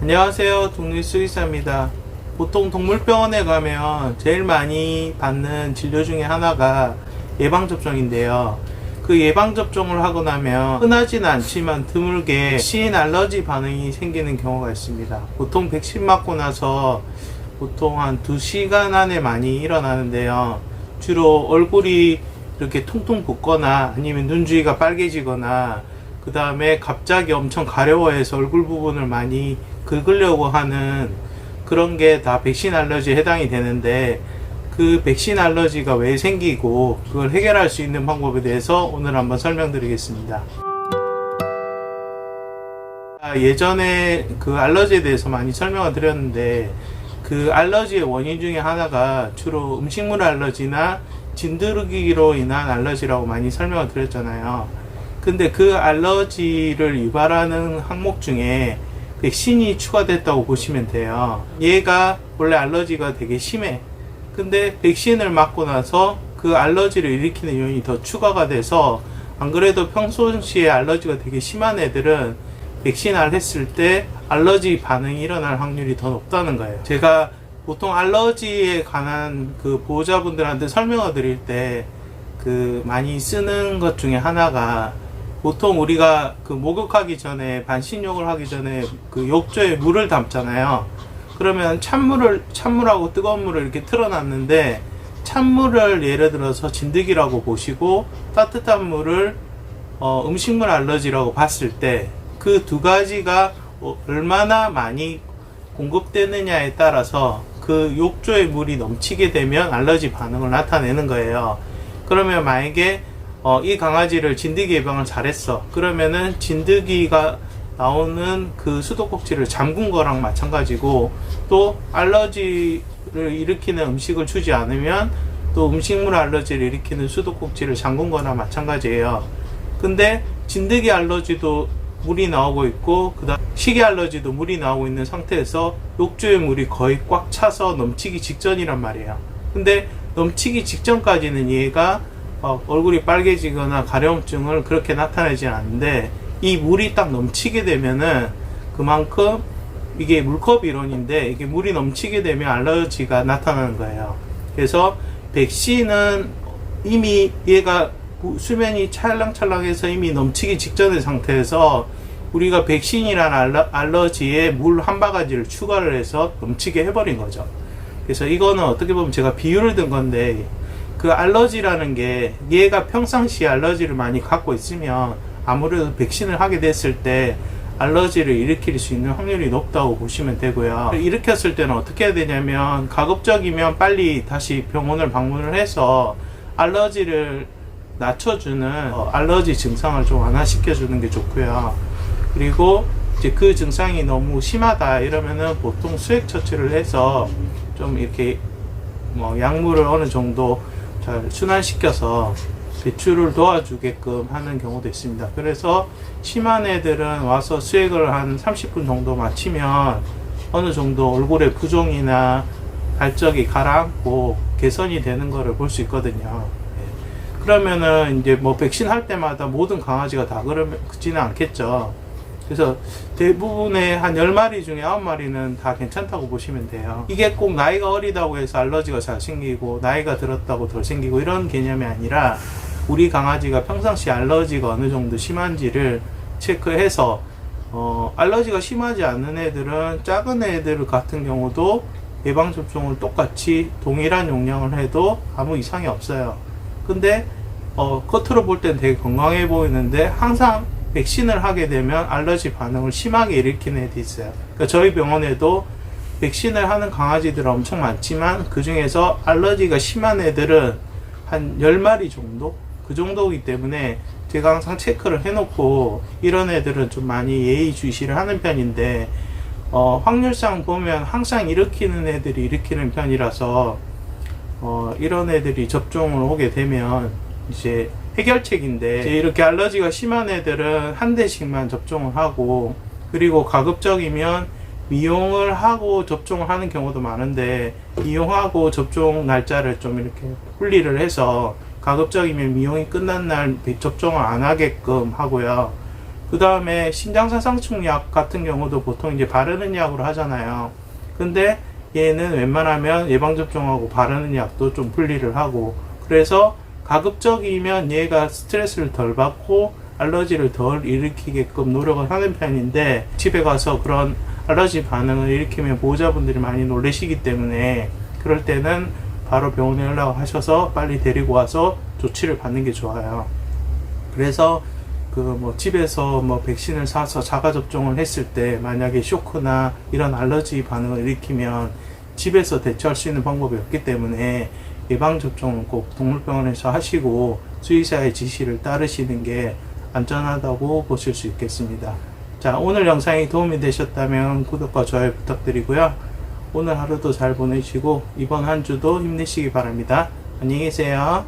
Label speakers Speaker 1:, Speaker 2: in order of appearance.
Speaker 1: 안녕하세요. 동물수의사입니다. 보통 동물병원에 가면 제일 많이 받는 진료 중에 하나가 예방접종인데요. 그 예방접종을 하고 나면 흔하지는 않지만 드물게 백신 알러지 반응이 생기는 경우가 있습니다. 보통 백신 맞고 나서 보통 한 2시간 안에 많이 일어나는데요. 주로 얼굴이 이렇게 퉁퉁 붓거나 아니면 눈 주위가 빨개지거나 그 다음에 갑자기 엄청 가려워해서 얼굴 부분을 많이 긁으려고 하는 그런 게 다 백신 알러지에 해당이 되는데, 그 백신 알러지가 왜 생기고 그걸 해결할 수 있는 방법에 대해서 오늘 한번 설명드리겠습니다. 예전에 그 알러지에 대해서 많이 설명을 드렸는데, 그 알러지의 원인 중에 하나가 주로 음식물 알러지나 진드기로 인한 알러지라고 많이 설명을 드렸잖아요. 근데 그 알러지를 유발하는 항목 중에 백신이 추가됐다고 보시면 돼요. 얘가 원래 알러지가 되게 심해. 근데 백신을 맞고 나서 그 알러지를 일으키는 요인이 더 추가가 돼서, 안 그래도 평소시에 알러지가 되게 심한 애들은 백신을 했을 때 알러지 반응이 일어날 확률이 더 높다는 거예요. 제가 보통 알러지에 관한 그 보호자분들한테 설명을 드릴 때 그 많이 쓰는 것 중에 하나가, 보통 우리가 그 목욕하기 전에, 반신욕을 하기 전에 그 욕조에 물을 담잖아요. 그러면 찬물하고 뜨거운 물을 이렇게 틀어놨는데, 찬물을 예를 들어서 진드기라고 보시고 따뜻한 물을 음식물 알러지라고 봤을 때, 그 두 가지가 얼마나 많이 공급되느냐에 따라서 그 욕조에 물이 넘치게 되면 알러지 반응을 나타내는 거예요. 그러면 만약에 이 강아지를 진드기 예방을 잘했어. 그러면은 진드기가 나오는 그 수도꼭지를 잠근 거랑 마찬가지고, 또 알러지를 일으키는 음식을 주지 않으면 또 음식물 알러지를 일으키는 수도꼭지를 잠근 거나 마찬가지예요. 근데 진드기 알러지도 물이 나오고 있고, 그 다음 식이 알러지도 물이 나오고 있는 상태에서 욕조에 물이 거의 꽉 차서 넘치기 직전이란 말이에요. 근데 넘치기 직전까지는 얘가 얼굴이 빨개지거나 가려움증을 그렇게 나타내지 않는데, 이 물이 딱 넘치게 되면은 그만큼, 이게 물컵 이론인데, 이게 물이 넘치게 되면 알러지가 나타나는 거예요. 그래서 백신은 이미 얘가 수면이 찰랑찰랑해서 이미 넘치기 직전의 상태에서 우리가 백신이란 알러지에 물 한 바가지를 추가를 해서 넘치게 해버린 거죠. 그래서 이거는 어떻게 보면 제가 비유를 든 건데, 그 알러지라는 게 얘가 평상시에 알러지를 많이 갖고 있으면 아무래도 백신을 하게 됐을 때 알러지를 일으킬 수 있는 확률이 높다고 보시면 되고요. 일으켰을 때는 어떻게 해야 되냐면, 가급적이면 빨리 다시 병원을 방문을 해서 알러지를 낮춰주는 알러지 증상을 좀 완화시켜주는 게 좋고요. 그리고 이제 그 증상이 너무 심하다 이러면은 보통 수액 처치를 해서 좀 이렇게 약물을 어느 정도 잘 순환시켜서 배출을 도와주게끔 하는 경우도 있습니다. 그래서 심한 애들은 와서 수액을 한 30분 정도 마치면 어느 정도 얼굴의 부종이나 발적이 가라앉고 개선이 되는 거를 볼 수 있거든요. 그러면은 이제 백신 할 때마다 모든 강아지가 다 그러지는 않겠죠. 그래서 대부분의 한 10마리 중에 9마리는 다 괜찮다고 보시면 돼요. 이게 꼭 나이가 어리다고 해서 알러지가 잘 생기고 나이가 들었다고 덜 생기고 이런 개념이 아니라, 우리 강아지가 평상시 알러지가 어느 정도 심한지를 체크해서 알러지가 심하지 않는 애들은, 작은 애들 같은 경우도 예방접종을 똑같이 동일한 용량을 해도 아무 이상이 없어요. 근데 겉으로 볼 땐 되게 건강해 보이는데, 항상 백신을 하게 되면 알러지 반응을 심하게 일으키는 애들이 있어요. 그러니까 저희 병원에도 백신을 하는 강아지들은 엄청 많지만, 그 중에서 알러지가 심한 애들은 한 10마리 정도? 그 정도이기 때문에 제가 항상 체크를 해놓고, 이런 애들은 좀 많이 예의주시를 하는 편인데, 확률상 보면 항상 일으키는 애들이 일으키는 편이라서, 이런 애들이 접종을 오게 되면 이제 해결책인데, 이제 이렇게 알러지가 심한 애들은 한 대씩만 접종을 하고, 그리고 가급적이면 미용을 하고 접종을 하는 경우도 많은데, 미용하고 접종 날짜를 좀 이렇게 분리를 해서 가급적이면 미용이 끝난 날 접종을 안 하게끔 하고요. 그 다음에 신장사상충약 같은 경우도 보통 이제 바르는 약으로 하잖아요. 근데 얘는 웬만하면 예방접종하고 바르는 약도 좀 분리를 하고, 그래서 가급적이면 얘가 스트레스를 덜 받고 알러지를 덜 일으키게끔 노력을 하는 편인데, 집에 가서 그런 알러지 반응을 일으키면 보호자분들이 많이 놀라시기 때문에 그럴 때는 바로 병원에 연락하셔서 빨리 데리고 와서 조치를 받는 게 좋아요. 그래서 집에서 백신을 사서 자가 접종을 했을 때 만약에 쇼크나 이런 알러지 반응을 일으키면 집에서 대처할 수 있는 방법이 없기 때문에 예방 접종은 꼭 동물병원에서 하시고 수의사의 지시를 따르시는 게 안전하다고 보실 수 있겠습니다. 자, 오늘 영상이 도움이 되셨다면 구독과 좋아요 부탁드리고요. 오늘 하루도 잘 보내시고 이번 한 주도 힘내시기 바랍니다. 안녕히 계세요.